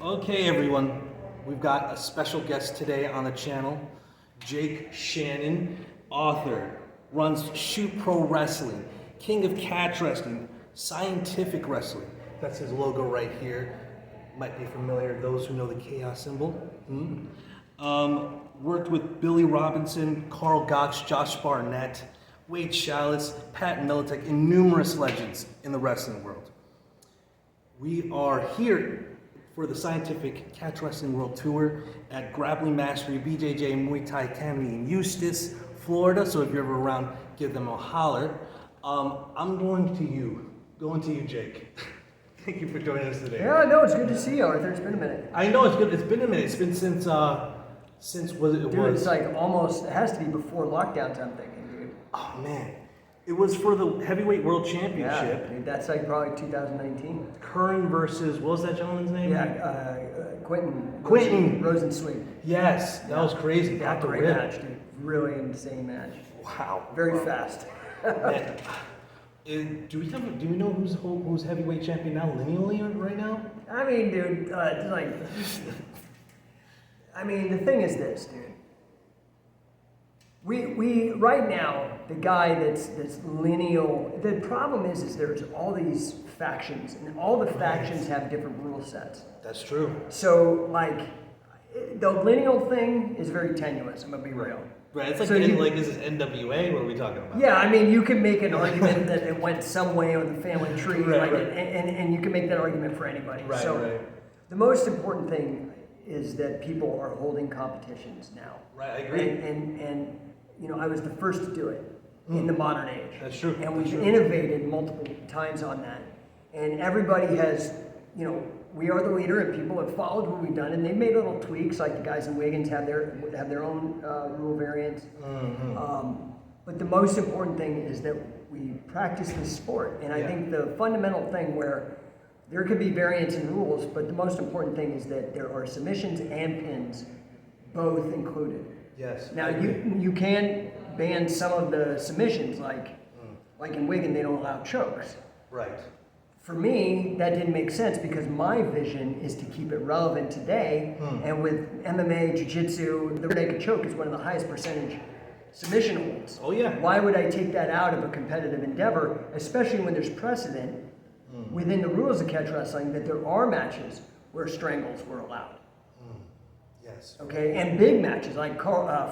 Okay, everyone, we've got a special guest today on the channel, Jake Shannon, author, runs Sho Pro Wrestling, king of catch wrestling, scientific wrestling. That's his logo right here. Might be familiar, those who know the chaos symbol. Worked with Billy Robinson, Carl Gotch, Josh Barnett, Wade Chalice, Pat Militek, and numerous legends in the wrestling world. We are here for the Scientific Catch Wrestling World Tour at Grappling Mastery BJJ Muay Thai Academy in Eustis, Florida. So if you're ever around, give them a holler. I'm going to you, Jake. Thank you for joining us today. Yeah, no, it's good to see you, Arthur. It's been a minute. I know it's good. It's been a minute. It's been since was it? Dude, it's like almost. It has to be before lockdowns. I'm thinking, dude. Oh man, it was for the heavyweight world championship. Yeah, dude, that's like probably 2019. Kern versus what was that gentleman's name? Yeah, Quentin. Rosensweet. Yes, that was crazy. Yeah, great match, dude. Really insane match. Wow. Very fast. Man, do we know who's heavyweight champion now, lineally right now? I mean, dude, the thing is this, dude. We right now, the guy that's lineal. The problem is there's all these factions, and all the factions have different rule sets. That's true. So like, the lineal thing is very tenuous. I'm gonna be real. Right, it's like, so is this NWA? What are we talking about? Yeah, I mean, you can make an argument that it went some way on the family tree, right. And you can make that argument for anybody. Right, so right. The most important thing is that people are holding competitions now. Right, I agree. And you know, I was the first to do it in the modern age. That's true. And we've innovated multiple times on that. And everybody has, you know, we are the leader, and people have followed what we've done, and they've made little tweaks. Like the guys in Wiggins have their own rule variants. Mm-hmm. But the most important thing is that we practice this sport, and I think the fundamental thing where there could be variants in rules, but the most important thing is that there are submissions and pins, both included. Yes. Now you can ban some of the submissions, like in Wigan they don't allow chokes. Right. For me, that didn't make sense because my vision is to keep it relevant today. And with MMA, Jiu-Jitsu, the naked choke is one of the highest percentage submission holds. Oh yeah. Why would I take that out of a competitive endeavor, especially when there's precedent within the rules of catch wrestling that there are matches where strangles were allowed? Yes. Okay, and big matches like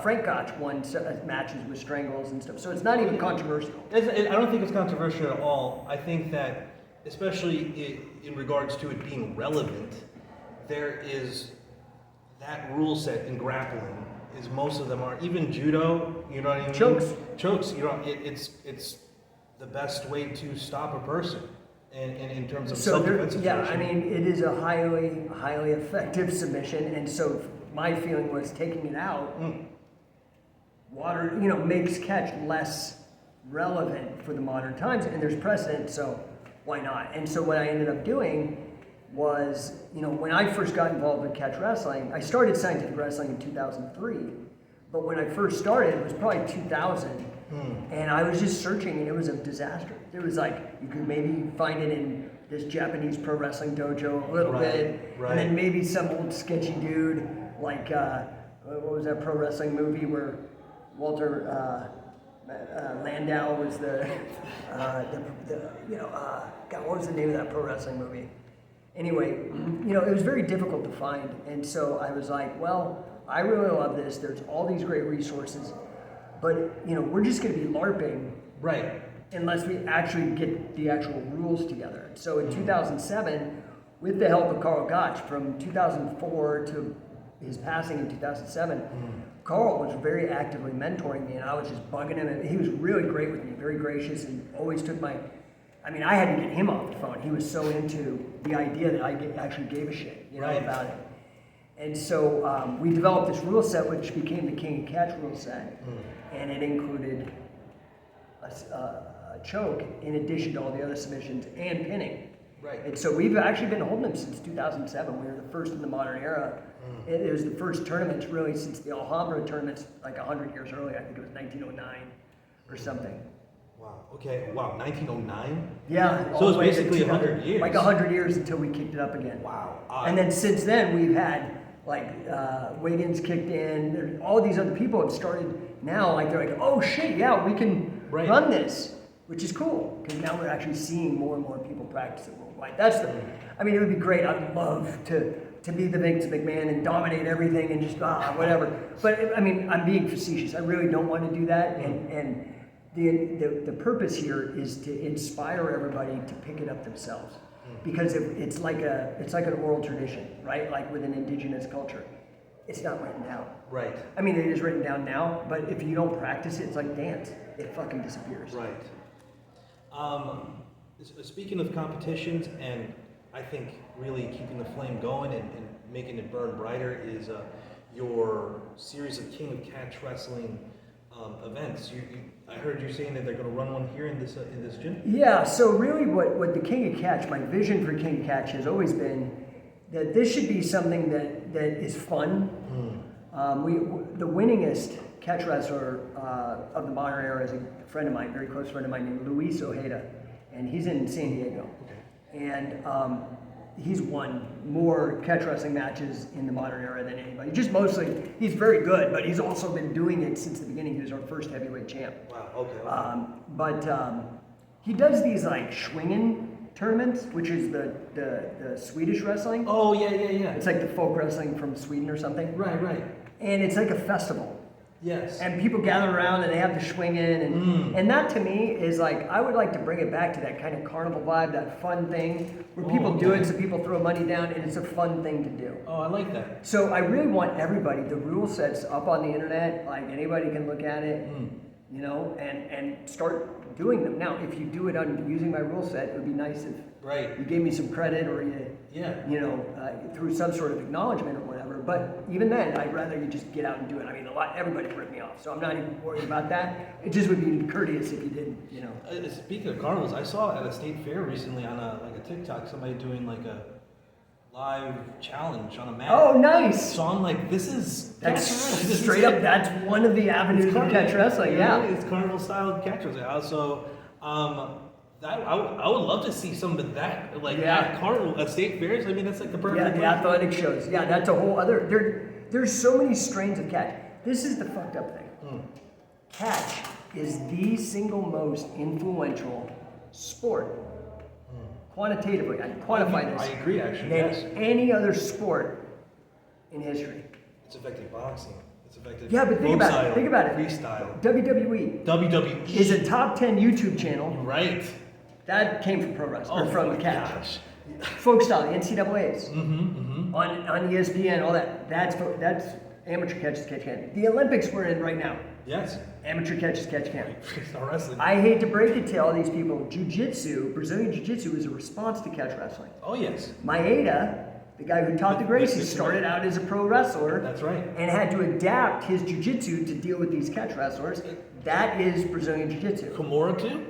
Frank Gotch won matches with strangles and stuff. So it's not even controversial. I don't think it's controversial at all. I think that, especially in regards to it being relevant, there is that rule set in grappling. Is most of them are even judo. You know what I mean? Chokes. You know, it's the best way to stop a person. And in terms of self-defense situation. Yeah, I mean, it is a highly effective submission, and so my feeling was taking it out, makes catch less relevant for the modern times, and there's precedent, so why not? And so what I ended up doing was, you know, when I first got involved with catch wrestling, I started scientific wrestling in 2003, but when I first started, it was probably 2000. And I was just searching, and it was a disaster. It was like, you could maybe find it in this Japanese pro wrestling dojo a little bit, and then maybe some old sketchy dude, like, what was that pro wrestling movie where Walter Landau was God, what was the name of that pro wrestling movie? Anyway, you know, it was very difficult to find, and so I was like, well, I really love this. There's all these great resources. But, you know, we're just going to be LARPing unless we actually get the actual rules together. So in 2007, with the help of Carl Gotch, from 2004 to his passing in 2007, Carl was very actively mentoring me, and I was just bugging him. And he was really great with me, very gracious, and always took I had to get him off the phone. He was so into the idea that I actually gave a shit, about it. And so we developed this rule set, which became the King of Catch rule set, and it included a choke in addition to all the other submissions and pinning. Right. And so we've actually been holding them since 2007. We were the first in the modern era. It was the first tournaments really since the Alhambra tournaments, like 100 years earlier. I think it was 1909 or something. Wow. Okay. Wow. 1909. Yeah. So it's basically 100 years. Like 100 years until we kicked it up again. Wow. And then since then we've had like Wiggins kicked in. All these other people have started now. Like they're like, oh shit, yeah, we can run this, which is cool because now we're actually seeing more and more people practice it worldwide. That's the. I mean, it would be great. I'd love to be the Vince McMahon and dominate everything and just whatever. But I mean, I'm being facetious. I really don't want to do that. And the purpose here is to inspire everybody to pick it up themselves. Because it's like an oral tradition, right? Like with an indigenous culture, it's not written down. Right. I mean, it is written down now, but if you don't practice it, it's like dance. It fucking disappears. Right. Speaking of competitions, and I think really keeping the flame going and making it burn brighter is your series of King of Catch Wrestling events. I heard you saying that they're going to run one here in this gym. Yeah. So really, what the King of Catch, my vision for King of Catch has always been that this should be something that is fun. The winningest catch wrestler of the modern era is a friend of mine, very close friend of mine named Luis Ojeda, and he's in San Diego. Okay. And he's won more catch wrestling matches in the modern era than anybody. Just mostly, he's very good, but he's also been doing it since the beginning. He was our first heavyweight champ. Wow, okay. But he does these like Schwingen tournaments, which is the Swedish wrestling. Oh, yeah. It's like the folk wrestling from Sweden or something. Right. And it's like a festival. Yes. And people gather around and they have the Schwingen. And that to me is like, I would like to bring it back to that kind of carnival vibe, that fun thing where people do it so people throw money down and it's a fun thing to do. Oh, I like that. So I really want everybody, the rule sets up on the internet, like anybody can look at it, you know, and start doing them. Now, if you do it on using my rule set, it would be nice if you gave me some credit or you know, through some sort of acknowledgement or whatever. But even then, I'd rather you just get out and do it. I mean, everybody ripped me off, so I'm not even worried about that. It just would be courteous if you didn't, you know. Speaking of carnivals, I saw at a state fair recently on a TikTok somebody doing like a live challenge on a mat. Oh, nice! So I'm like, that's straight up. That's one of the avenues of catch wrestling. Yeah, it's carnival style catch wrestling. Also, I would love to see some of that, like at carnival, at state fairs. I mean, that's like the perfect. Yeah, the athletic shows. Yeah, that's a whole other. There's so many strains of catch. This is the fucked up thing. Catch is the single most influential sport. Quantitatively, I can quantify this. I agree, actually. Than any other sport in history. It's affected boxing. It's affected. Yeah, but think about it. Think about it. Freestyle. WWE is a top 10 YouTube channel. Right. That came from pro wrestling, or from catch. Gosh. Folk style, the NCAA's. On ESPN, all that. That's amateur catches, catch can. The Olympics we're in right now. Yes. Amateur catches, catch can. Freestyle wrestling. I hate to break it to all these people. Jiu-jitsu, Brazilian Jiu-Jitsu is a response to catch wrestling. Oh, yes. Maeda, the guy who taught the Gracies, started out as a pro wrestler. That's right. And had to adapt his jiu-jitsu to deal with these catch wrestlers. That is Brazilian Jiu-Jitsu. Kimura, too?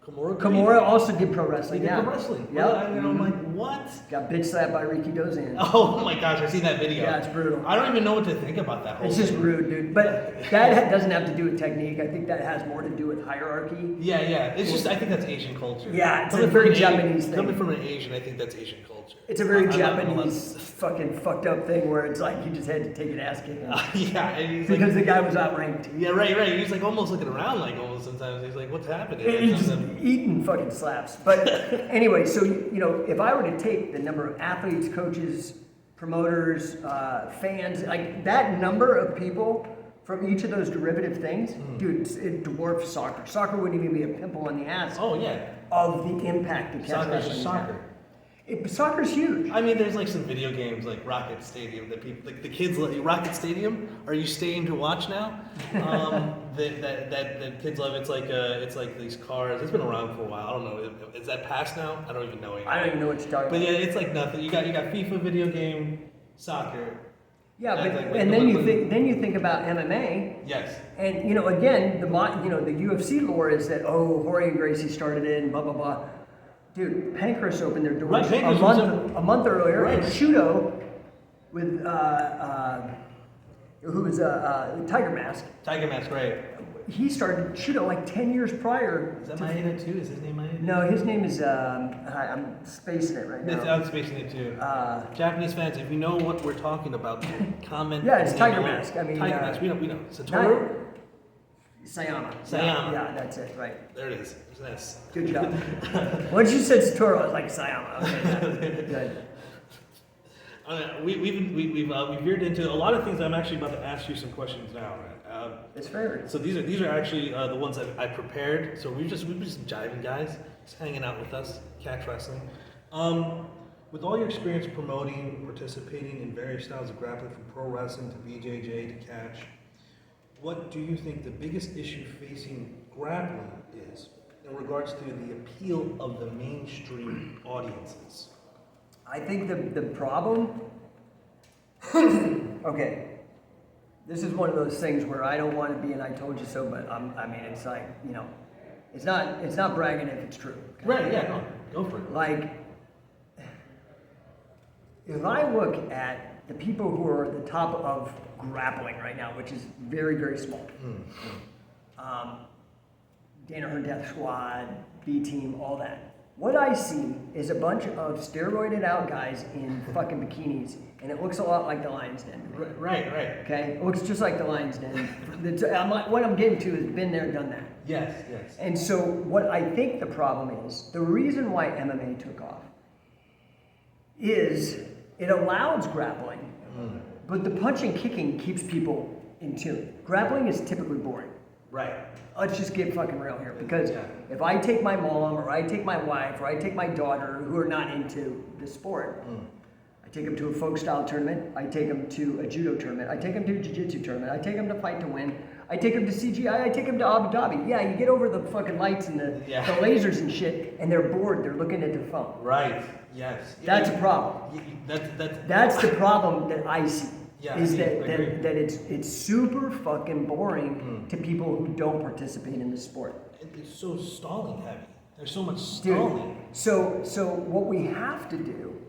Kimura also did pro wrestling. He did pro wrestling. Yeah. And I'm like, what? Got bitch slapped by Ricky Dozan. Oh my gosh, I seen that video. Yeah, it's brutal. I don't even know what to think about that whole It's just rude, dude. But that doesn't have to do with technique. I think that has more to do with hierarchy. Yeah. It's just, I think that's Asian culture. Yeah, it's a very Japanese thing. Coming from an Asian, I think that's Asian culture. It's a very Japanese fucking fucked up thing where it's like you just had to take an ass kicking. Yeah. And he's because the guy was outranked. Yeah, right. He's like almost looking around like almost sometimes. He's like, what's happening? And he's just eating fucking slaps. But anyway, so, you know, if I were to take the number of athletes, coaches, promoters, fans, like that number of people from each of those derivative things, dude, it dwarfs soccer. Soccer wouldn't even be a pimple on the ass. Oh, yeah. Of the impact that catch wrestling has. Soccer. Soccer's huge. I mean, there's like some video games like Rocket Stadium that people, like the kids, Rocket Stadium. Are you staying to watch now? That kids love. It's like these cars. It's been around for a while. I don't know. Is that past now? I don't even know anymore. I don't even know what you're talking about. But yeah, it's like nothing. You got FIFA video game, soccer. Yeah, but and then you think about MMA. Yes. And you know, again, the UFC lore is that Jorge and Gracie started it and blah blah blah. Dude, Pancras opened their doors a month earlier, and Judo with who was Tiger Mask. Tiger Mask, right? he started judo like 10 years prior. Is that Maeda too? Is his name Maeda? No, his name is, I'm spacing it right now. I'm spacing it too. Japanese fans, if you know what we're talking about, comment. Yeah, it's Tiger Mask. I mean, Tiger Mask. We know. Satoru? Sayama. Sayama. Yeah, that's it, right. There it is. That's Good job. Once you said Satoru, I was like, Sayama. Okay, good. We've veered into a lot of things. I'm actually about to ask you some questions now. It's fair. So these are actually the ones that I prepared. So we've just jiving guys, just hanging out with us, catch wrestling. With all your experience promoting, participating in various styles of grappling, from pro wrestling to BJJ to catch, what do you think the biggest issue facing grappling is in regards to the appeal of the mainstream audiences? I think the problem, okay, this is one of those things where I don't want to be an I told you so, but I mean, it's like, you know, it's not bragging if it's true. Okay? Right, yeah, no, go for it. Like, if I look at the people who are at the top of grappling right now, which is very, very small, Dana-Her Death Squad, B-Team, all that. What I see is a bunch of steroided out guys in fucking bikinis, and it looks a lot like the Lion's Den. Right. Okay? It looks just like the Lion's Den. What I'm getting to is been there, done that. Yes. And so what I think the problem is, the reason why MMA took off is it allows grappling, but the punching kicking keeps people in tune. Grappling is typically boring. Right. Let's just get fucking real here, because if I take my mom or I take my wife or I take my daughter who are not into the sport, I take them to a folk style tournament, I take them to a judo tournament, I take them to a jiu-jitsu tournament, I take them to Fight to Win, I take them to CJI, I take them to Abu Dhabi. Yeah, you get over the fucking lights and the lasers and shit, and they're bored, they're looking at their phone. Right, yes. That's a problem. That's the problem that I see. Is that it's super fucking boring to people who don't participate in the sport. It's so stalling heavy. There's so much stalling. Dude, so what we have to do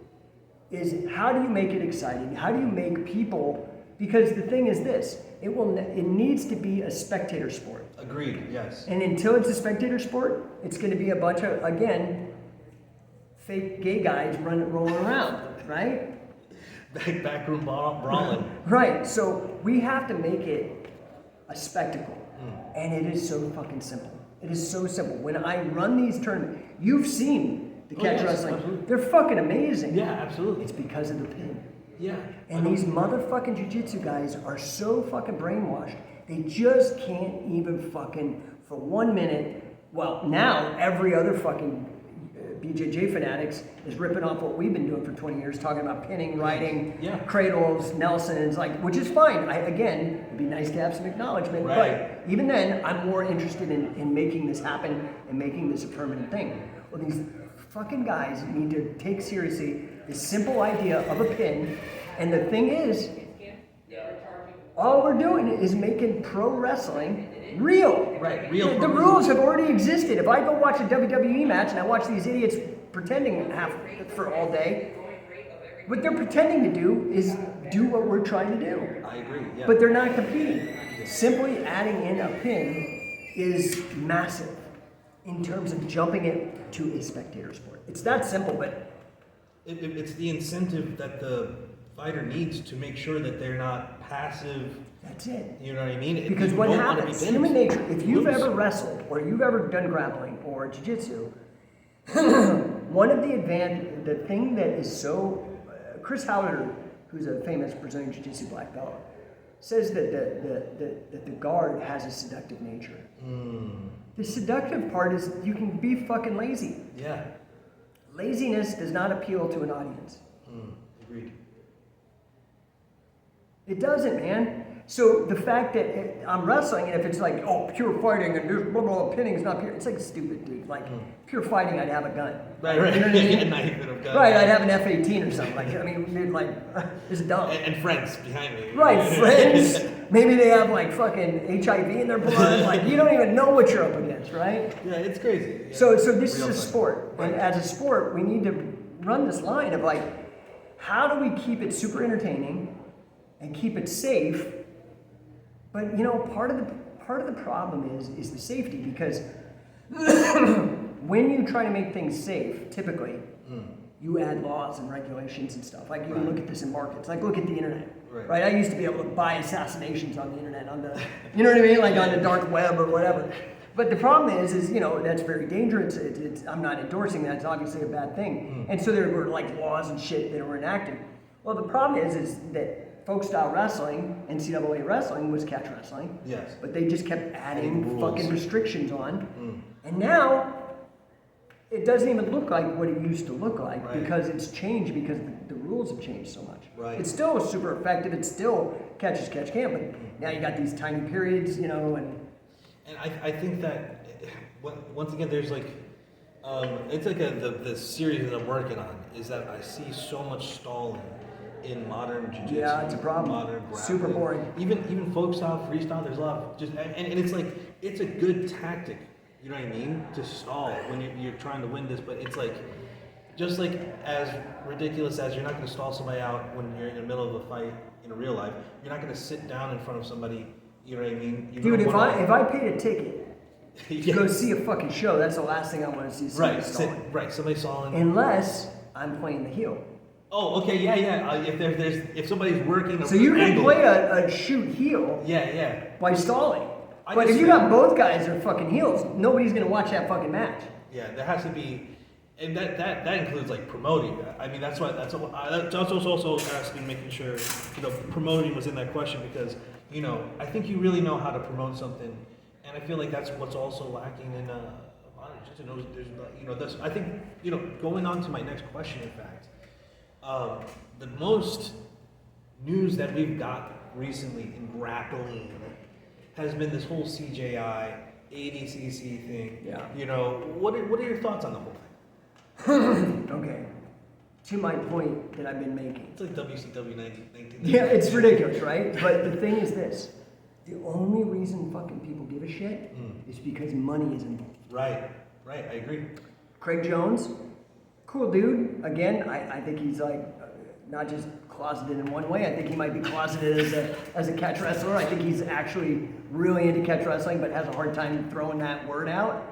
is, how do you make it exciting? How do you make people, because the thing is this, it needs to be a spectator sport. Agreed, yes. And until it's a spectator sport, it's going to be a bunch of, again, fake gay guys rolling around, right? Backroom brawling. Right, so we have to make it a spectacle. And it is so fucking simple. It is so simple. When I run these tournaments, you've seen the catch wrestling. Absolutely. They're fucking amazing. Yeah, absolutely. It's because of the pin. Yeah. And these motherfucking jiu-jitsu guys are so fucking brainwashed. They just can't even fucking, for 1 minute, well, now every other fucking BJJ fanatics is ripping off what we've been doing for 20 years, talking about pinning, riding, cradles, Nelsons, like, which is fine. Again, it'd be nice to have some acknowledgement, but even then, I'm more interested in making this happen and making this a permanent thing. Well, these fucking guys need to take seriously the simple idea of a pin, and the thing is, all we're doing is making pro wrestling real. Right, real. The rules have already existed. If I go watch a WWE match and I watch these idiots pretending for all day, what they're pretending to do is do what we're trying to do. I agree, yeah. But they're not competing. Simply adding in a pin is massive in terms of jumping it to a spectator sport. It's that simple, but it's the incentive that the fighter needs to make sure that they're not passive. That's it. You know what I mean? Because what happens, human nature, if you've ever wrestled or you've ever done grappling or jiu-jitsu, one of the thing that is so, Chris Howard, who's a famous Brazilian jiu-jitsu black belt, says that the guard has a seductive nature. The seductive part is you can be fucking lazy. Yeah. Laziness does not appeal to an audience. Agreed. It doesn't, man. So the fact that I'm wrestling, and if it's like, oh, pure fighting, and there's blah, blah, pinning is not pure, it's like stupid, dude. Like, pure fighting, I'd have a gun. Right. You know what I mean? Knife and a gun. Right, I'd have an F-18 or something. Like, I mean, dude, like, it's dumb. And friends behind me. Right, friends. Maybe they have like fucking HIV in their blood. Like, you don't even know what you're up against, right? Yeah, it's crazy. Yeah. So this is a sport. Right. And as a sport, we need to run this line of like, how do we keep it super entertaining and keep it safe? But you know, part of part of the problem is the safety, because when you try to make things safe, typically, you add laws and regulations and stuff. Like, you can look at this in markets. Like, look at the internet. Right? I used to be able to buy assassinations on the internet, on the, you know what I mean? Like on the dark web or whatever. But the problem is, you know, that's very dangerous. I'm not endorsing that. It's obviously a bad thing. And so there were like laws and shit that were enacted. Well, the problem is that folk style wrestling, NCAA wrestling, was catch wrestling. Yes. But they just kept adding fucking restrictions on. And now, it doesn't even look like what it used to look like, because it's changed, because the rules have changed so much. Right. It's still super effective. It's still catch as catch can, but now you got these tiny periods, you know, and I think that once again, there's like it's like the series that I'm working on is that I see so much stalling in modern jiu-jitsu. Yeah, it's a problem. Modern grappling. Super boring. Even folk style, freestyle. There's a lot of just and it's like it's a good tactic. You know what I mean? To stall when you're trying to win this, but it's like, just like as ridiculous as you're not going to stall somebody out when you're in the middle of a fight in real life, you're not going to sit down in front of somebody. You know what I mean? Dude, if I paid a ticket to go see a fucking show, that's the last thing I want to see. Somebody stalling. Right, somebody stalling. Unless I'm playing the heel. Oh, okay, yeah. If somebody's working, so you can play a shoot heel. Yeah. By stalling. But if you got both guys are fucking heels, nobody's gonna watch that fucking match. Yeah, there has to be, and that includes like promoting. I mean, that's also asking, making sure promoting was in that question, because I think you really know how to promote something, and I feel like that's what's also lacking in a lot of jiu-jitsu. I think going on to my next question, in fact, the most news that we've got recently in grappling has been this whole CJI, ADCC thing. Yeah. What are your thoughts on the whole thing? Okay. To my point that I've been making. It's like WCW 19. Yeah, it's ridiculous, right? But the thing is this. The only reason fucking people give a shit is because money is involved. Right, I agree. Craig Jones, cool dude. Again, I think he's like, not just closeted in one way. I think he might be closeted as a catch wrestler. I think he's actually really into catch wrestling, but has a hard time throwing that word out.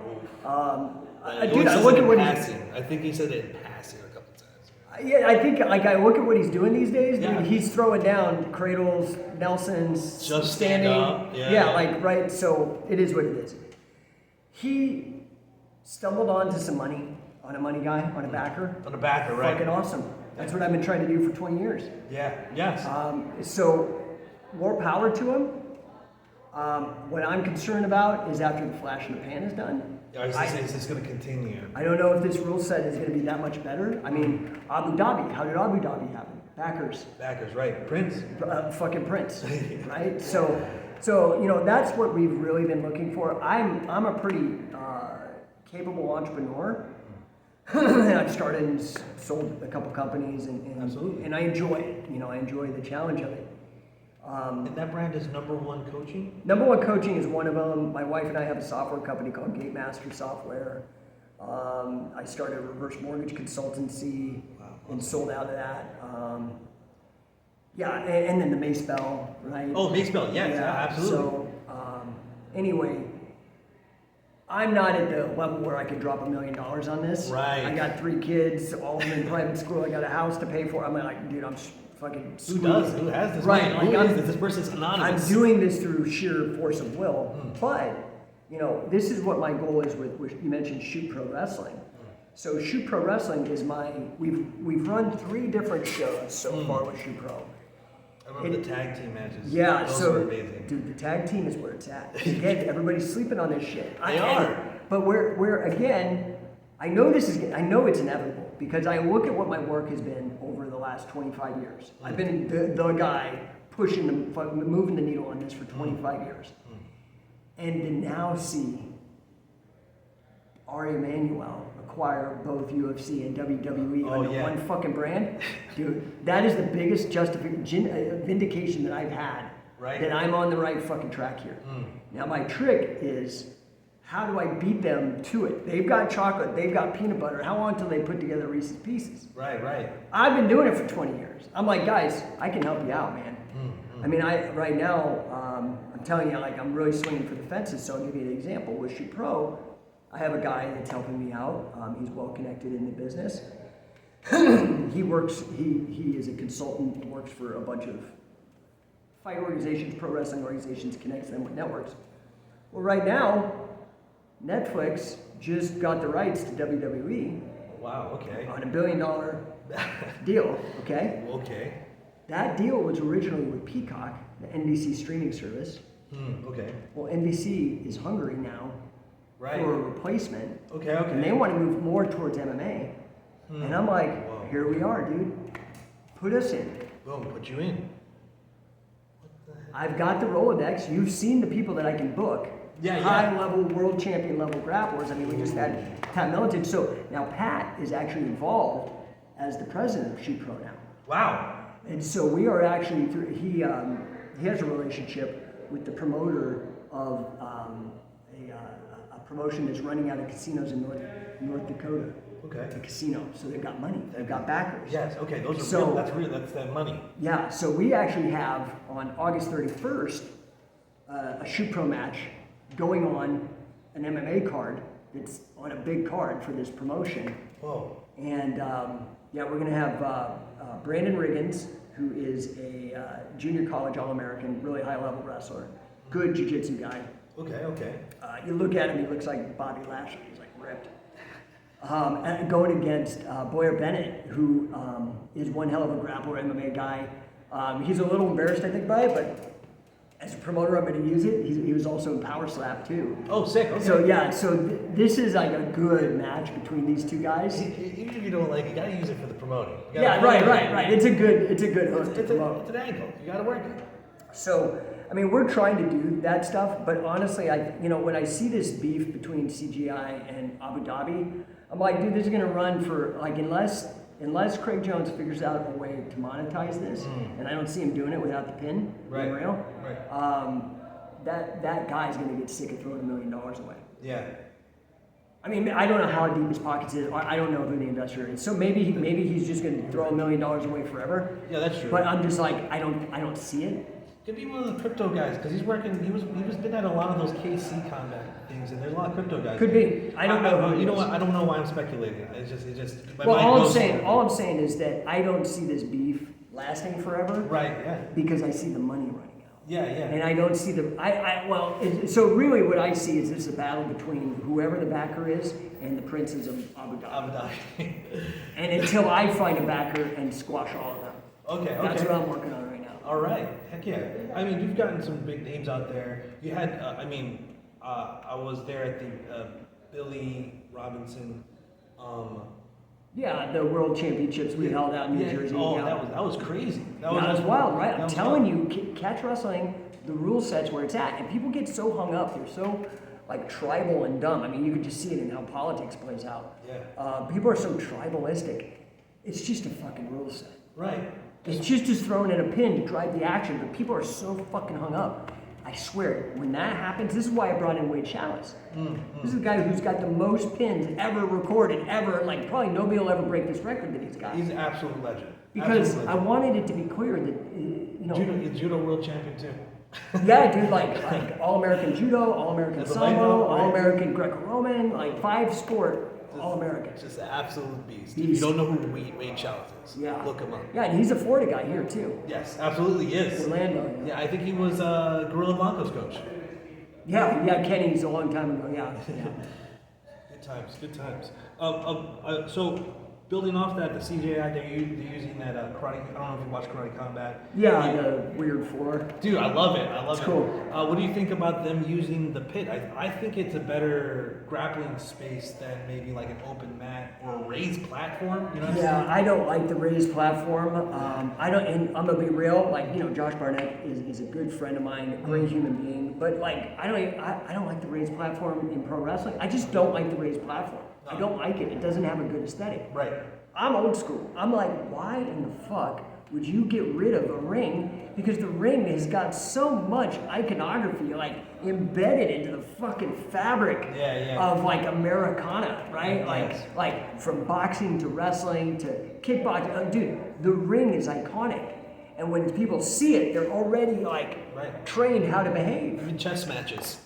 Dude, I look at what I think he said it in passing a couple times. Yeah, I think I look at what he's doing these days. Yeah. Dude, he's throwing down cradles, Nelsons, just standing. Up. Yeah, like right. So it is what it is. He stumbled onto some money on a money guy, on a backer. On a backer, right? Fucking awesome. That's what I've been trying to do for 20 years. Yeah. Yes. So more power to him. What I'm concerned about is after the flash in the pan is done. Is this going to continue? I don't know if this rule set is going to be that much better. I mean, Abu Dhabi. How did Abu Dhabi happen? Backers, right? Prince. Fucking Prince, right? So that's what we've really been looking for. I'm a pretty capable entrepreneur. I've started and sold a couple companies, and Absolutely. And I enjoy it. I enjoy the challenge of it. And that brand is Number One Coaching? Number One Coaching is one of them. My wife and I have a software company called Gatemaster Software. I started a reverse mortgage consultancy and sold out of that. And then the Mace Bell, right? Oh, Mace Bell, yes, yeah, absolutely. So, anyway, I'm not at the level where I could drop $1 million on this. Right. I got 3 kids, all of them in private school. I got a house to pay for. I'm like, dude, I'm fucking Who does? Who has this? Right. Who is this? This person's anonymous. I'm doing this through sheer force of will. But, this is what my goal is with you mentioned Sho Pro Wrestling. So Sho Pro Wrestling is we've run 3 different shows so far with Sho Pro. I remember the tag team matches. Yeah, Those so were amazing. dude, the tag team is where it's at. Again, everybody's sleeping on this shit. They are. But we're again, I know it's inevitable because I look at what my work has been over the last 25 years. I've been the guy moving the needle on this for 25 years. And to now see Ari Emanuel acquire both UFC and WWE under one fucking brand, dude, that is the biggest vindication that I've had that I'm on the right fucking track here. Now my trick is, how do I beat them to it? They've got chocolate, they've got peanut butter. How long till they put together Reese's Pieces? Right. I've been doing it for 20 years. I'm like, guys, I can help you out, man. I mean, right now, I'm telling you, like, I'm really swinging for the fences. So I'll give you an example. With Sho Pro, I have a guy that's helping me out. He's well connected in the business. He is a consultant, works for a bunch of fight organizations, pro wrestling organizations, connects them with networks. Well, right now, Netflix just got the rights to WWE. Wow, okay. On $1 billion deal, okay? Okay. That deal was originally with Peacock, the NBC streaming service. Okay. Well, NBC is hungry now Right. for a replacement. Okay. And they want to move more towards MMA. And I'm like, Whoa. here we are, dude. Put us in. Boom, put you in. I've got the Rolodex. You've seen the people that I can book. Yeah, High-level, world champion level grapplers. I mean, we just had Pat Miletich. So now Pat is actually involved as the president of Sho Pro now. Wow. And so we are actually, he has a relationship with the promoter of a promotion that's running out of casinos in North Dakota. Okay. A casino. So they've got money. They've got backers. Yes. Okay. Those are So- real. That's real. That's that money. Yeah, so we actually have on August 31st a Sho Pro match going on an MMA card that's on a big card for this promotion. Whoa. And yeah, we're going to have Brandon Riggins, who is a junior college All-American, really high-level wrestler, good jiu-jitsu guy. Okay. You look at him, he looks like Bobby Lashley. He's like ripped. And going against Boyer Bennett, who is one hell of a grappler, MMA guy. He's a little embarrassed, I think, by it, but as a promoter, I'm going to use it. He was also in Power Slap, too. Oh, sick. Okay. So, yeah, this is like a good match between these two guys. Even if you don't like it, you gotta use it for the promoting. Yeah, right. It's a good hook to It's promote. an angle. You gotta work it. So, I mean, we're trying to do that stuff, but honestly, when I see this beef between CJI and Abu Dhabi, I'm like, dude, this is gonna run for like unless Craig Jones figures out a way to monetize this, and I don't see him doing it without the pin, Right. being real. Right. That guy's gonna get sick of throwing $1 million away. Yeah. I mean, I don't know how deep his pockets is. I don't know who the investor is. So maybe he's just gonna throw $1 million away forever. Yeah, that's true. But I'm just like, I don't see it. Could be one of the crypto guys because he's working. He was been at a lot of those KC combat things, and there's a lot of crypto guys. Could be. I don't know who. You know it is. what? I don't know why I'm speculating. It just. My Well, mind all goes I'm saying is that I don't see this beef lasting forever. Right. Yeah. Because I see the money running out. Yeah. And I don't see so really what I see is this is a battle between whoever the backer is and the princes of Abu Dhabi. Abu Dhabi. And until I find a backer and squash all of them. Okay. That's what I'm working on right now. All right. Heck yeah. I mean, you've gotten some big names out there. You had. I was there at the Billy Robinson. Yeah, the world championships we held out in New Jersey. Oh, yeah. that was crazy. That was wild, right? I'm was telling wild. you, catch wrestling, the rule set's where it's at. And people get so hung up. They're so like tribal and dumb. I mean, you could just see it in how politics plays out. Yeah. People are so tribalistic. It's just a fucking rule set. Right. It's just throwing in a pin to drive the action, but people are so fucking hung up. I swear, when that happens, this is why I brought in Wade Chalice. This is a guy who's got the most pins ever recorded, ever. Like, probably nobody will ever break this record that he's got. He's an absolute legend. Because Absolute I legend. wanted it to be clear that, Judo world champion too. yeah, dude, like All-American Judo, All-American That's a light Sambo, belt, right? All-American Greco-Roman, like 5-sport All-American. Just an absolute beast. Beast. If you don't know who Wade Chalice is, Yeah. look him up. Yeah, and he's a Florida guy here, too. Yes, absolutely is. Orlando. Yeah, I think he was Gorilla Blanco's coach. Yeah, Kenny's a long time ago, yeah. Good times. So building off that, the CJI, they're using that karate. I don't know if you watch Karate Combat. Yeah, the weird floor. Dude, I love it. It's cool. What do you think about them using the pit? I think it's a better grappling space than maybe like an open mat or a raised platform. You know what I'm Yeah, saying? I don't like the raised platform. And I'm gonna be real. Like, Josh Barnett is a good friend of mine, a great human being. But like, I don't like the raised platform in pro wrestling. I just don't like the raised platform. I don't like it. It doesn't have a good aesthetic. Right. I'm old school. I'm like, why in the fuck would you get rid of a ring? Because the ring has got so much iconography, like embedded into the fucking fabric of like Americana, right? Yes. Like from boxing to wrestling to kickboxing. Dude, the ring is iconic. And when people see it, they're already like trained how to behave. Even chess matches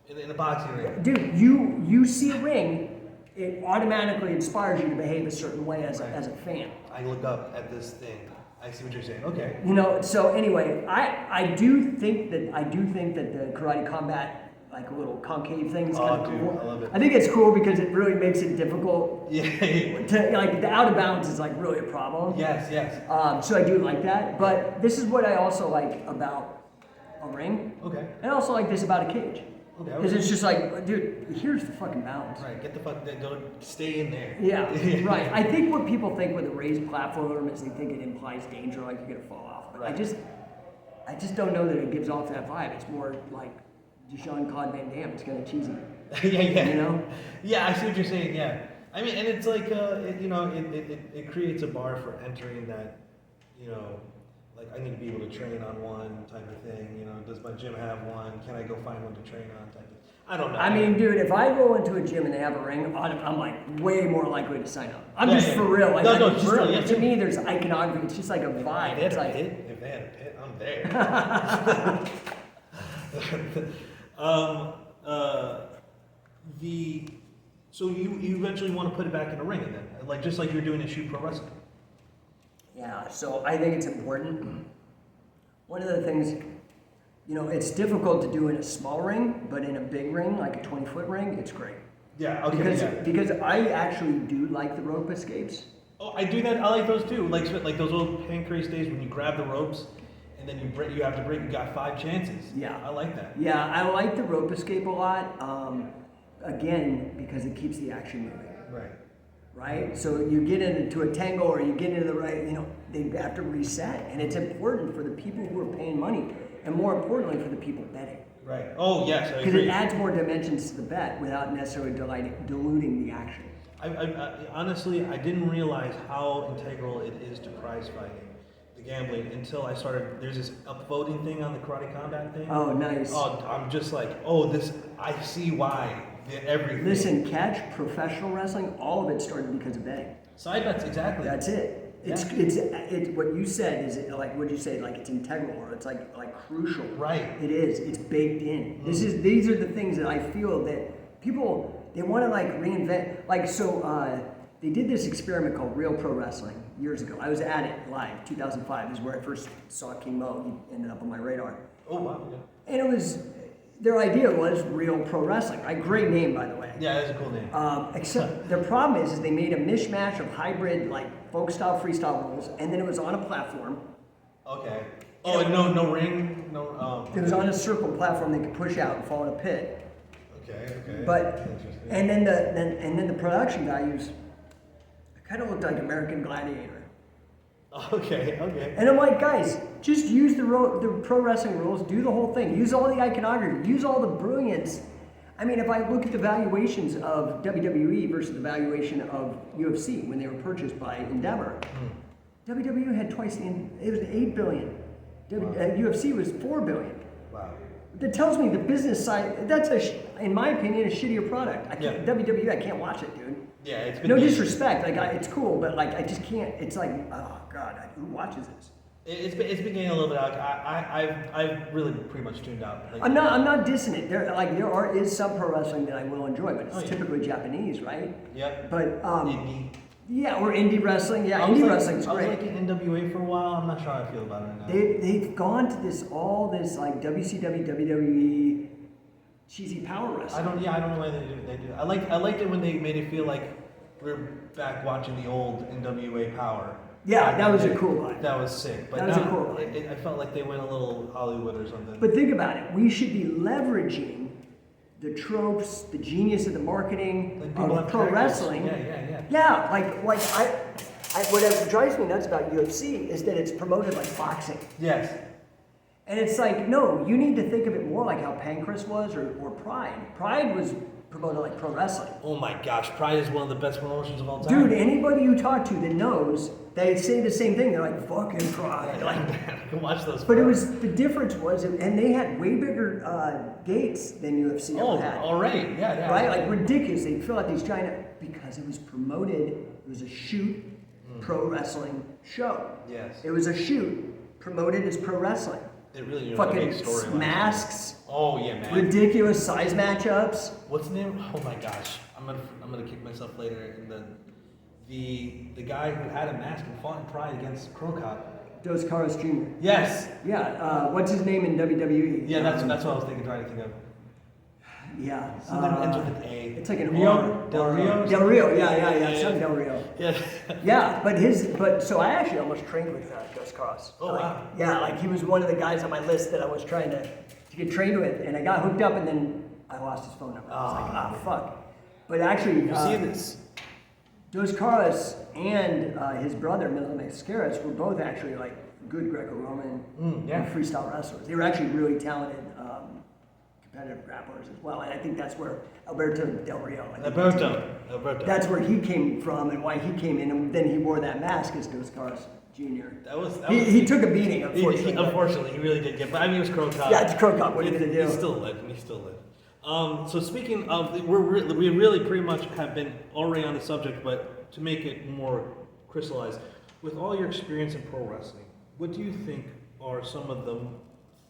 in a boxing ring. Dude, you see a ring, it automatically inspires you to behave a certain way as a fan. I look up at this thing. I see what you're saying. Okay. You know, so anyway, I do think that the karate combat, like little concave thing, is kind of cool. I love it. I think it's cool because it really makes it difficult. Yeah. To, like the out of bounds is like really a problem. Yes. So I do like that. But this is what I also like about a ring. Okay. And I also like this about a cage. Okay. Because it's just like, dude, here's the fucking balance. Right. Get the fuck. Don't stay in there. Yeah. Right. I think what people think with a raised platform is they think it implies danger, like you're gonna fall off. But I just don't know that it gives off that vibe. It's more like Jean-Claude Van Damme. It's kind of cheesy. Yeah. You know? Yeah, I see what you're saying. Yeah. I mean, and it's like, it creates a bar for entering that, like I need to be able to train on one type of thing. Does my gym have one? Can I go find one to train on type of thing? I don't know. I mean, dude, if I go into a gym and they have a ring, I'm like way more likely to sign up. I'm just for real. Like, to me, there's iconography. It's just like a vibe. If they had a pit, I'm there. So you eventually want to put it back in a ring, and then like just like you're doing in Sho Pro Wrestling. Yeah, so I think it's important. One of the things, it's difficult to do in a small ring, but in a big ring, like a 20-foot ring, it's great. Yeah, okay. Because I actually do like the rope escapes. Oh, I do that. I like those too. Like those old pancrase days when you grab the ropes and then you have to break. You got 5 chances. Yeah, I like that. Yeah, I like the rope escape a lot. Again, because it keeps the action moving. Right? So you get into a tangle or you get into the right, they have to reset. And it's important for the people who are paying money and more importantly for the people betting. Right. Oh, yes, I agree. Because it adds more dimensions to the bet without necessarily diluting the action. I honestly, I didn't realize how integral it is to prize fighting, the gambling, until I started, there's this upvoting thing on the Karate Combat thing. Oh, nice. Oh, I'm just like, I see why. Everything. Listen, catch professional wrestling, all of it started because of betting. Side bets, exactly. That's it. It's what you said is like what you say, like it's integral or it's like crucial. Right. It is. It's baked in. These are the things that I feel that people they want to like reinvent. Like they did this experiment called Real Pro Wrestling years ago. I was at it live, 2005 is where I first saw King Mo. He ended up on my radar. Oh wow. Yeah. And it was. Their idea was Real Pro Wrestling, right? Great name, by the way. Yeah, that's a cool name. Except their problem is they made a mishmash of hybrid, like folk style, freestyle rules, and then it was on a platform. Okay. Oh, and no ring, no. It was on a circle platform they could push out and fall in a pit. Okay. But and then the production values kind of looked like American Gladiator. Okay. And I'm like, guys, just use the pro wrestling rules, do the whole thing, use all the iconography, use all the brilliance. I mean, if I look at the valuations of WWE versus the valuation of UFC when they were purchased by Endeavor, WWE had twice it was $8 billion. UFC was $4 billion. Wow. That tells me the business side. That's in my opinion, a shittier product. WWE, I can't watch it, dude. Yeah, it's been no disrespect. Like it's cool, but like I just can't. It's like, oh god, who watches this? It's been getting a little bit out. I've really pretty much tuned out. Like, I'm not dissing it. There is some pro wrestling that I will enjoy, but it's typically Japanese, right? Yep. But indie. Yeah, or indie wrestling. Yeah, indie wrestling's great. I was like in NWA for a while. I'm not sure how I feel about it right now. They've gone to this like WCW, WWE, cheesy power wrestling. I don't know why they do. I liked it when they made it feel like we were back watching the old NWA Power. Yeah, that was a cool vibe. That was sick. But that was a cool vibe. I felt like they went a little Hollywood or something. But think about it. We should be leveraging the tropes, the genius of the marketing of pro wrestling. Yeah. What drives me nuts about UFC is that it's promoted like boxing. Yes. And it's like, no, you need to think of it more like how Pancrase was or Pride. Pride was promoted like pro wrestling. Oh my gosh, Pride is one of the best promotions of all time. Dude, anybody you talk to that knows, they say the same thing. They're like, fucking Pride. Like, I can watch those. But the difference was, and they had way bigger gates than UFC ever had. Already, yeah. Right? Like ridiculous. They fill out these giant, because it was promoted, it was a shoot pro wrestling show. Yes. It was a shoot promoted as pro wrestling. It really, Fucking big story. masks, Oh yeah, man. ridiculous size matchups. What's the name? Oh my gosh, I'm gonna kick myself later. In the guy who had a mask and fought in Pride against Crow Cop. Dos Caras Jr. Yes. Yeah. What's his name in WWE? Yeah, that's what I was trying to think of. Yeah. Something ends with an A. It's like an Rio? R. Del Rio? Del Rio. Yeah. Son Del Rio. Yeah. Yeah, so I actually almost trained with Dos Caras. Oh wow. Yeah, like he was one of the guys on my list that I was trying to get trained with, and I got hooked up, and then I lost his phone number. I was like, fuck. But actually, You see this? Dos Caras and his brother, Mil Mascaras, were both actually like good Greco-Roman freestyle wrestlers. They were actually really talented competitive grapplers as well, and I think that's where Alberto Del Rio. Alberto. That's where he came from and why he came in, and then he wore that mask as Dos Caras Jr. He took a beating, unfortunately. Unfortunately, he really did get. But I mean, it was Crow Cop. Yeah, it's Crow Cop. What are you gonna do? He still lived. So speaking of, we really pretty much have been already on the subject, but to make it more crystallized, with all your experience in pro wrestling, what do you think are some of the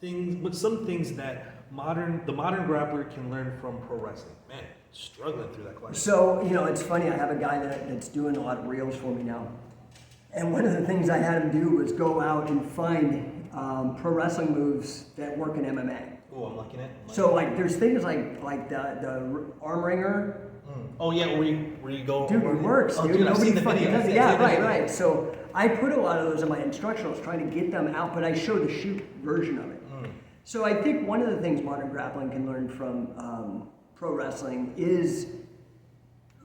things that the modern grappler can learn from pro wrestling? Man, struggling through that question. So, it's funny, I have a guy that's doing a lot of reels for me now. And one of the things I had him do was go out and find pro wrestling moves that work in MMA. Oh, I'm liking it. So, there's things like the arm wringer. Oh, yeah, where you go. Dude, it works, Oh, dude. I've seen the fucking video. does it. Yeah, right. So, I put a lot of those in my instructionals trying to get them out, but I show the shoot version of it. So I think one of the things modern grappling can learn from pro wrestling is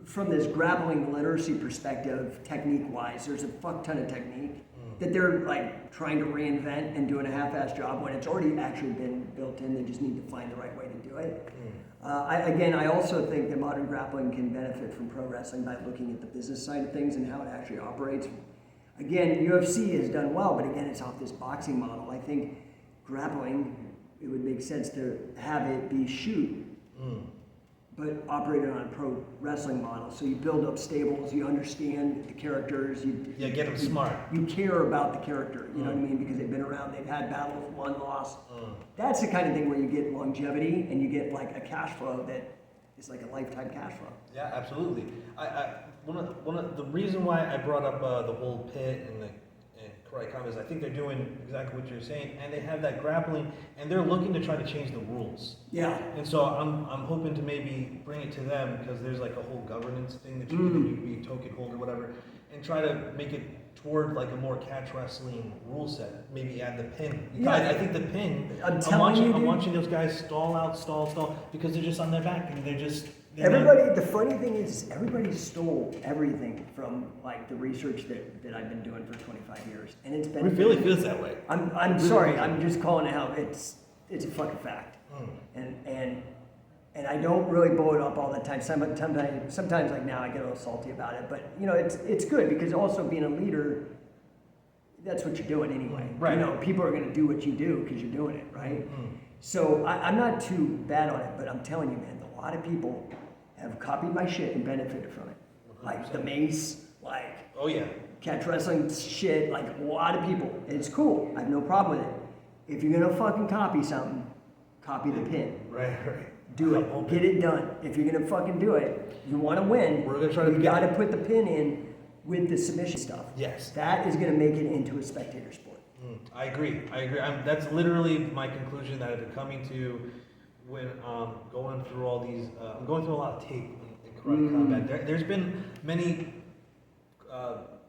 from this grappling literacy perspective, technique-wise. There's a fuck ton of technique that they're trying to reinvent and doing a half-assed job when it's already actually been built in. They just need to find the right way to do it. I also think that modern grappling can benefit from pro wrestling by looking at the business side of things and how it actually operates. Again, UFC has done well, but again, it's off this boxing model. I think grappling, it would make sense to have it be shoot, but operated on a pro wrestling model. So you build up stables, you understand the characters. Get them smart. You care about the character, you know what I mean? Because they've been around, they've had battles, won, lost. That's the kind of thing where you get longevity and you get a cash flow that is like a lifetime cash flow. Yeah, absolutely. One of the reason why I brought up the whole pit and karate combat is I think they're doing exactly what you're saying, and they have that grappling, and they're looking to try to change the rules. Yeah. And so I'm hoping to maybe bring it to them because there's a whole governance thing that you can be a token holder, whatever, and try to make it toward a more catch wrestling rule set. Maybe add the pin. Yeah. I think the pin. I'm watching those guys stall because they're just on their back and they're just. The funny thing is, everybody stole everything from the research that I've been doing for 25 years, and it's been. It really feels that way. I'm sorry, I'm just calling it out. It's a fucking fact, and I don't really blow it up all the time. Sometimes now I get a little salty about it, but it's good because also being a leader, that's what you're doing anyway. Right. People are going to do what you do because you're doing it, right? So I'm not too bad on it, but I'm telling you, man, a lot of people have copied my shit and benefited from it. 100%. The mace, oh yeah, catch wrestling shit, a lot of people. And it's cool. I have no problem with it. If you're gonna fucking copy something, copy the pin. Right. Do it. Get it done. If you're gonna fucking do it, you wanna win, we're gonna try to you gotta put the pin in with the submission stuff. Yes. That is gonna make it into a spectator sport. I agree. That's literally my conclusion that I've been coming to when going through all these. I'm going through a lot of tape in karate combat. There's been many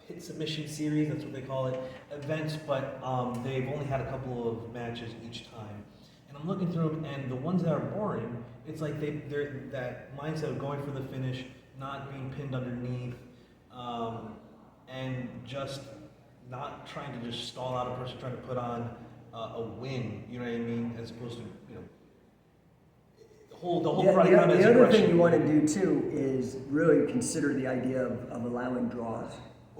pit submission series, that's what they call it, events, but they've only had a couple of matches each time. And I'm looking through them, and the ones that are boring, it's they're that mindset of going for the finish, not being pinned underneath, and just not trying to just stall out a person trying to put on a win, you know what I mean, as opposed to, the whole karate combat is the other aggression. thing you want to do too is really consider the idea of allowing draws.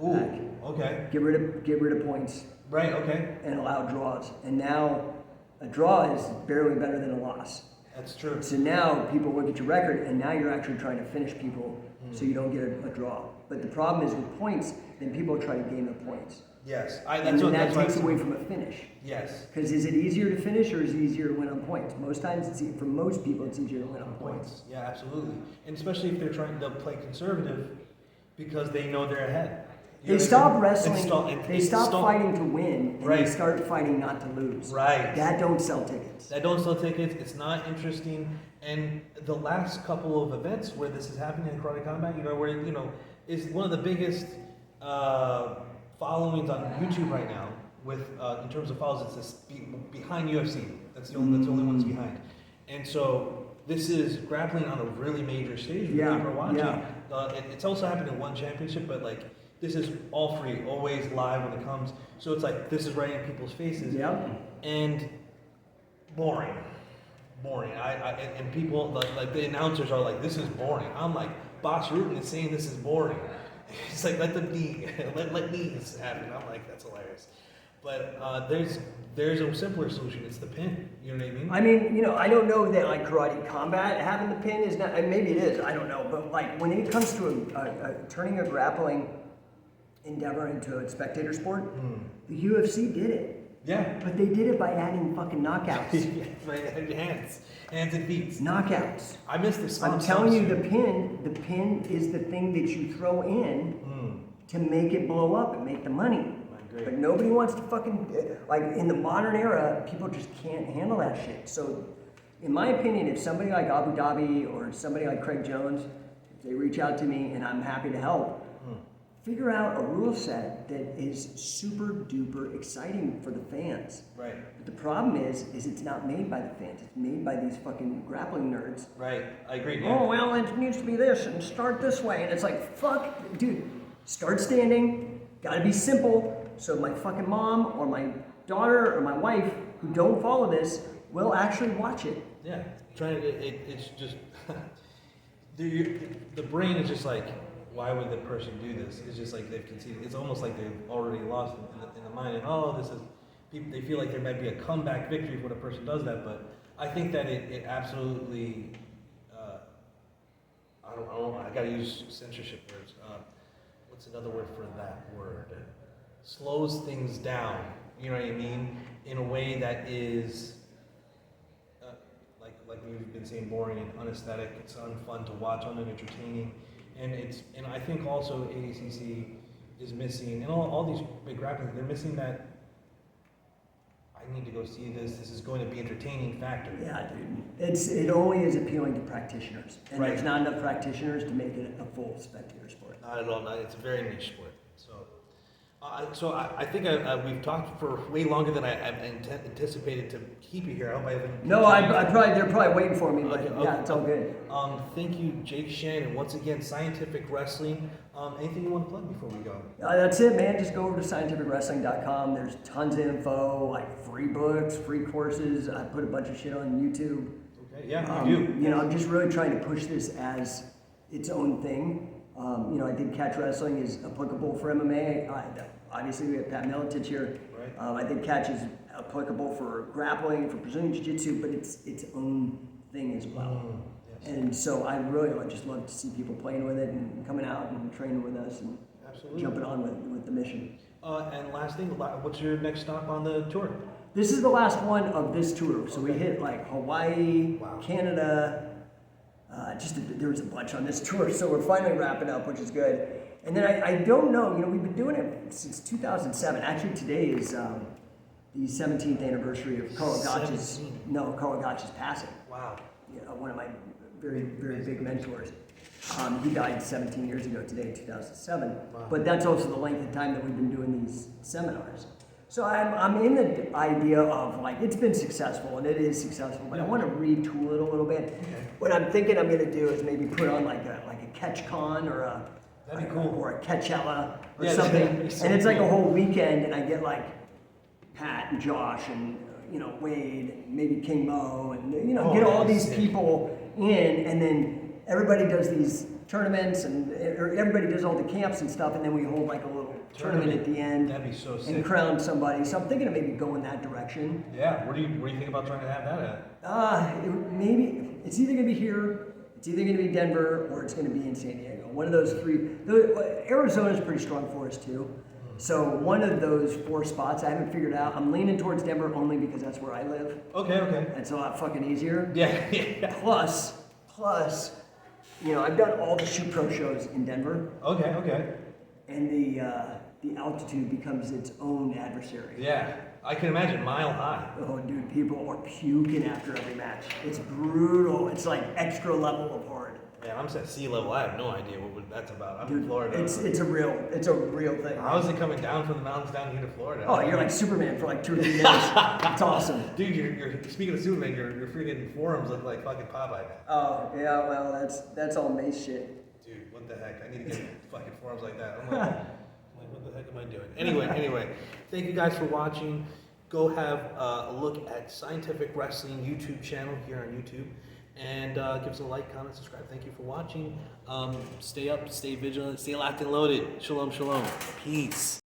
Ooh, okay. Get rid of points. Right, okay. And allow draws. And now a draw is barely better than a loss. That's true. So now people look at your record, and now you're actually trying to finish people so you don't get a draw. But the problem is with points, then people try to gain the points. Yes, And then that takes away from a finish. Yes. Because is it easier to finish or is it easier to win on points? Most times, for most people, it's easier to win on points. Yeah, absolutely. And especially if they're trying to play conservative because they know they're ahead. They stop wrestling, they stop fighting to win, and they start fighting not to lose. Right. That don't sell tickets. It's not interesting. And the last couple of events where this is happening in Karate Combat, where, is one of the biggest followings on YouTube right now with, in terms of follows, it's this behind UFC. That's the only one that's behind. And so this is grappling on a really major stage for people watching. Yeah. It's also happened in one championship, but this is all free, always live when it comes. So it's this is right in people's faces. Yeah. And boring. And people the announcers are this is boring. I'm Boss Rutan is saying this is boring. He's let them be, let knees happen. I'm that's hilarious. But there's a simpler solution. It's the pin. You know what I mean? I mean, I don't know that Karate Combat having the pin is not. Maybe it is. I don't know. But when it comes to turning a grappling endeavor into a spectator sport, the UFC did it. Yeah. But they did it by adding fucking knockouts. Hands and feet. Knockouts. I missed this. I'm telling you, the pin is the thing that you throw in to make it blow up and make the money. But nobody wants to fucking, in the modern era, people just can't handle that shit. So, in my opinion, if somebody like Abu Dhabi or somebody like Craig Jones, if they reach out to me and I'm happy to help, figure out a rule set that is super duper exciting for the fans. Right. But the problem is it's not made by the fans. It's made by these fucking grappling nerds. Right. I agree. Yeah. Oh, well, it needs to be this and start this way. And it's fuck, dude, start standing. Gotta be simple. So my fucking mom or my daughter or my wife who don't follow this will actually watch it. Yeah. It's just, the brain is just why would the person do this? It's just they've conceded. It's almost like they've already lost in the mind. And this is, people, they feel like there might be a comeback victory when a person does that. But I think that it absolutely, I don't know, I gotta use censorship words. What's another word for that word? Slows things down, you know what I mean? In a way that is, like we've been saying, boring and unaesthetic. It's unfun to watch, unentertaining. And I think also ADCC is missing, and all these big grappling, they're missing that I need to go see this. This is going to be entertaining factor. Yeah, dude. It only is appealing to practitioners, and there's not enough practitioners to make it a full spectator sport. Not at all. It's a very niche sport. So I think we've talked for way longer than I anticipated to keep you here. I hope I haven't. No, they're probably waiting for me, but it's all good. Thank you, Jake Shannon. Once again, Scientific Wrestling. Anything you want to plug before we go? That's it, man. Just go over to scientificwrestling.com. There's tons of info, free books, free courses. I put a bunch of shit on YouTube. Okay, yeah, you do. I'm just really trying to push this as its own thing. I think catch wrestling is applicable for MMA. Obviously, we have Pat Miletich here. Right. I think catch is applicable for grappling, for Brazilian Jiu-Jitsu, but it's its own thing as well. Yes. And so I would just love to see people playing with it and coming out and training with us and jumping on with the mission. And last thing, what's your next stop on the tour? This is the last one of this tour. So we hit Hawaii, Canada. There was a bunch on this tour, so we're finally wrapping up, which is good. And then I don't know, we've been doing it since 2007. Actually, today is the 17th anniversary of Carl Gotch's passing. Wow. One of my very, very big mentors. He died 17 years ago today, 2007. Wow. But that's also the length of time that we've been doing these seminars. So I'm in the idea of it's been successful and it is successful, but I want to retool it a little bit. Okay. What I'm thinking I'm going to do is maybe put on a CatchCon or a Catchella or something, and it's a whole weekend, and I get Pat and Josh and Wade, maybe King Mo, and get all these people in, and then everybody does these tournaments or everybody does all the camps and stuff, and then we hold a little tournament at the end. That'd be so sick. And crown somebody. So I'm thinking of maybe going that direction. Yeah. Where do you think about trying to have that at? Maybe it's either gonna be here, it's either gonna be Denver, or it's gonna be in San Diego. One of those three. Arizona's pretty strong for us too. So one of those 4 spots I haven't figured out. I'm leaning towards Denver only because that's where I live. Okay. It's a lot fucking easier. Yeah. Plus, I've done all the Sho Pro shows in Denver, Okay. and the altitude becomes its own adversary. Yeah, I can imagine mile high. Oh, dude, people are puking after every match. It's brutal. It's like extra level of hard. Man, I'm at sea level. I have no idea what that's about. I'm Dude, in Florida. it's a real thing. How is it coming down from the mountains down here to Florida? Oh, you're like Superman for like 2 or 3 days. It's awesome. Dude, you're speaking of Superman, your freaking forums look like fucking Popeye. Oh, yeah, well, that's all Mace shit. Dude, what the heck? I need to get fucking forums like that. I'm like, what the heck am I doing? Anyway, thank you guys for watching. Go have a look at Scientific Wrestling YouTube channel here on YouTube. And give us a like, comment, subscribe. Thank you for watching. Stay up, stay vigilant, stay locked and loaded. Shalom, shalom. Peace.